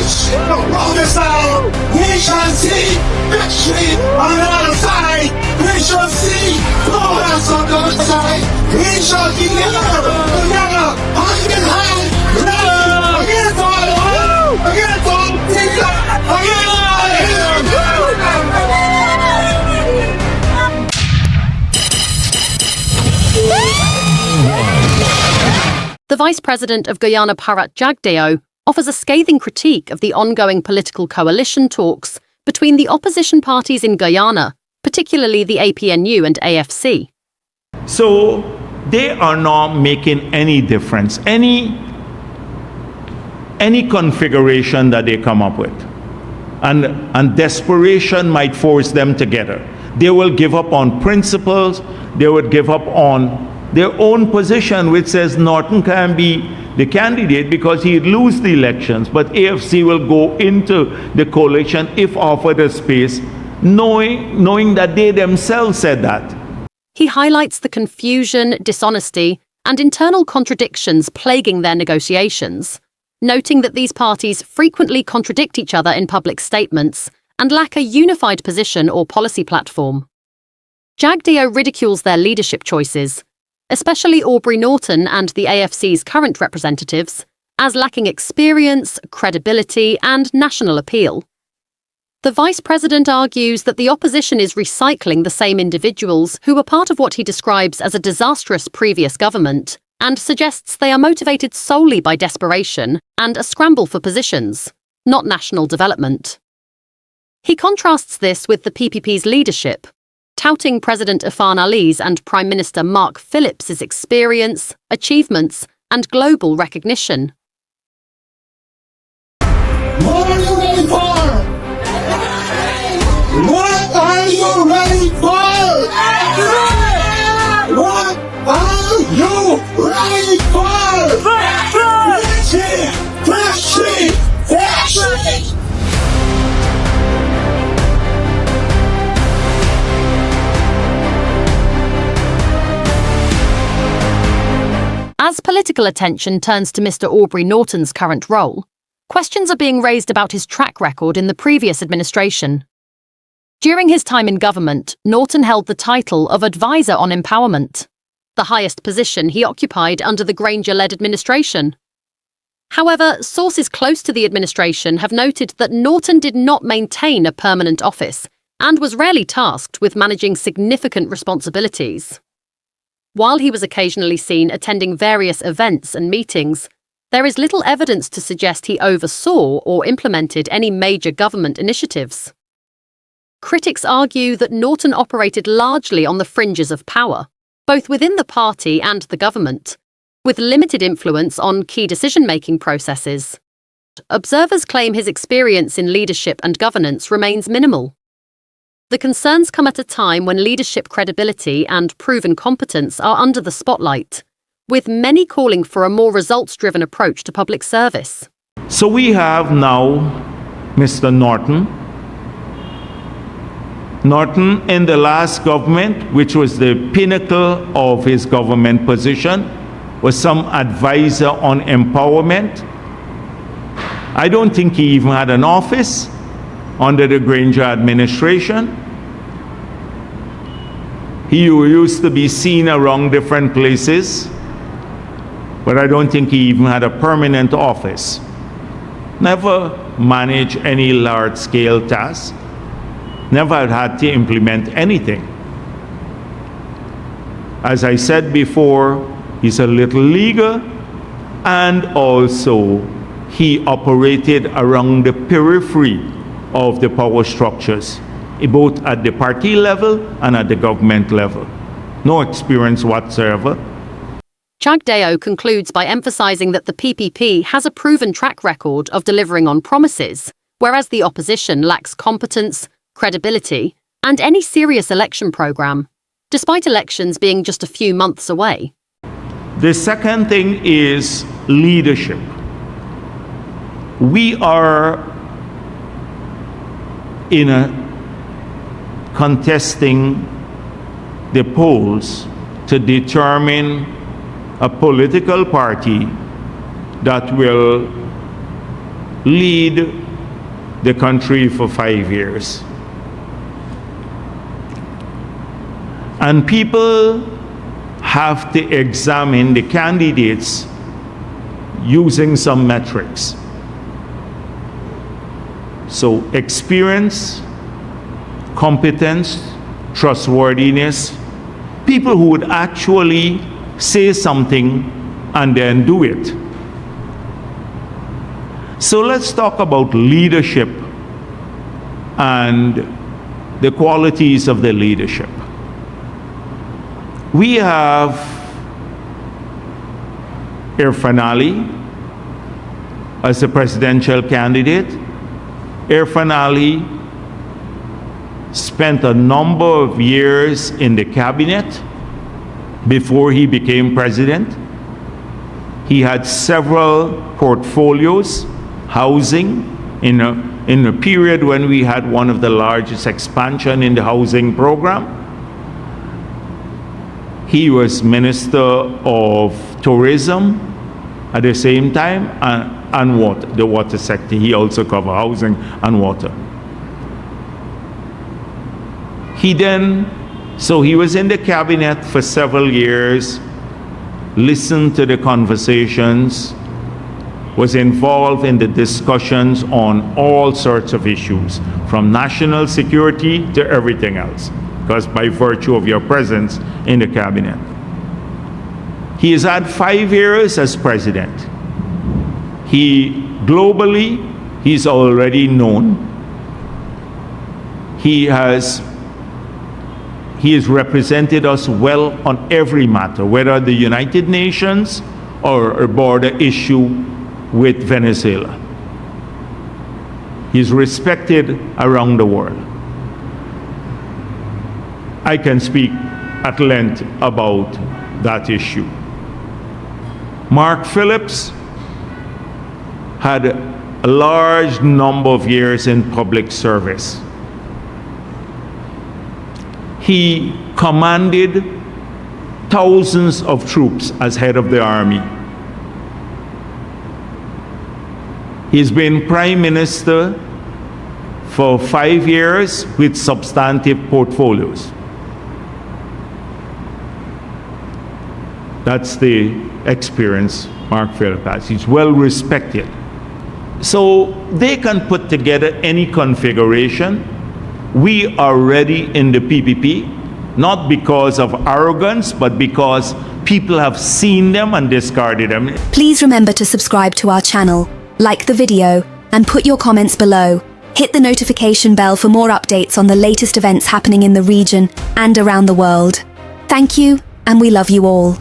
march on the side. We shall see victory on the other side. We shall see progress on the other side. We shall be together, hand in hand, against all, against all, The Vice President of Guyana, Bharrat Jagdeo, offers a scathing critique of the ongoing political coalition talks between the opposition parties in Guyana, particularly the APNU and AFC. So they are not making any difference, any configuration that they come up with. And desperation might force them together. They will give up on principles, they would give up on their own position, which says Norton can be the candidate because he'd lose the elections, but AFC will go into the coalition if offered a space, knowing that they themselves said that. He highlights the confusion, dishonesty, and internal contradictions plaguing their negotiations, noting that these parties frequently contradict each other in public statements and lack a unified position or policy platform. Jagdeo ridicules their leadership choices, especially Aubrey Norton and the AFC's current representatives, as lacking experience, credibility, and national appeal. The Vice President argues that the opposition is recycling the same individuals who were part of what he describes as a disastrous previous government, and suggests they are motivated solely by desperation and a scramble for positions, not national development. He contrasts this with the PPP's leadership, touting President Irfaan Ali's and Prime Minister Mark Phillips' experience, achievements, and global recognition. What are you ready for? What are you ready for? What are you ready for? Victory! As political attention turns to Mr. Aubrey Norton's current role, questions are being raised about his track record in the previous administration. During his time in government, Norton held the title of Advisor on Empowerment, the highest position he occupied under the Granger-led administration. However, sources close to the administration have noted that Norton did not maintain a permanent office and was rarely tasked with managing significant responsibilities. While he was occasionally seen attending various events and meetings, there is little evidence to suggest he oversaw or implemented any major government initiatives. Critics argue that Norton operated largely on the fringes of power, both within the party and the government, with limited influence on key decision-making processes. Observers claim his experience in leadership and governance remains minimal. The concerns come at a time when leadership credibility and proven competence are under the spotlight, with many calling for a more results-driven approach to public service. So we have now Mr. Norton. Norton in the last government, which was the pinnacle of his government position, was some advisor on empowerment. I don't think he even had an office under the Granger administration. He used to be seen around different places, but I don't think he even had a permanent office. Never managed any large-scale tasks. Never had to implement anything. As I said before, he's a little eager, and also he operated around the periphery of the power structures, both at the party level and at the government level. No experience whatsoever. Jagdeo concludes by emphasizing that the PPP has a proven track record of delivering on promises, whereas the opposition lacks competence, credibility, and any serious election program, despite elections being just a few months away. The second thing is leadership. We are in a contesting the polls to determine a political party that will lead the country for 5 years. And people have to examine the candidates using some metrics. So experience, competence, trustworthiness, people who would actually say something and then do it. So let's talk about leadership and the qualities of the leadership. We have Irfaan as the presidential candidate. Irfaan spent a number of years in the cabinet before he became president. He had several portfolios, housing, in a period when we had one of the largest expansion in the housing program. He was Minister of Tourism at the same time, and water, the water sector. He also covered housing and water. So he was in the cabinet for several years, listened to the conversations, was involved in the discussions on all sorts of issues, from national security to everything else, because by virtue of your presence in the cabinet. He has had 5 years as president. Globally, he's already known. He has represented us well on every matter, whether the United Nations or a border issue with Venezuela. He's respected around the world. I can speak at length about that issue. Mark Phillips had a large number of years in public service. He commanded thousands of troops as head of the army. He's been prime minister for 5 years with substantive portfolios. That's the experience Mark Phillips has. He's well respected. So they can put together any configuration. We are ready in the PPP, not because of arrogance, but because people have seen them and discarded them. Please remember to subscribe to our channel, like the video, and put your comments below. Hit the notification bell for more updates on the latest events happening in the region and around the world. Thank you, and we love you all.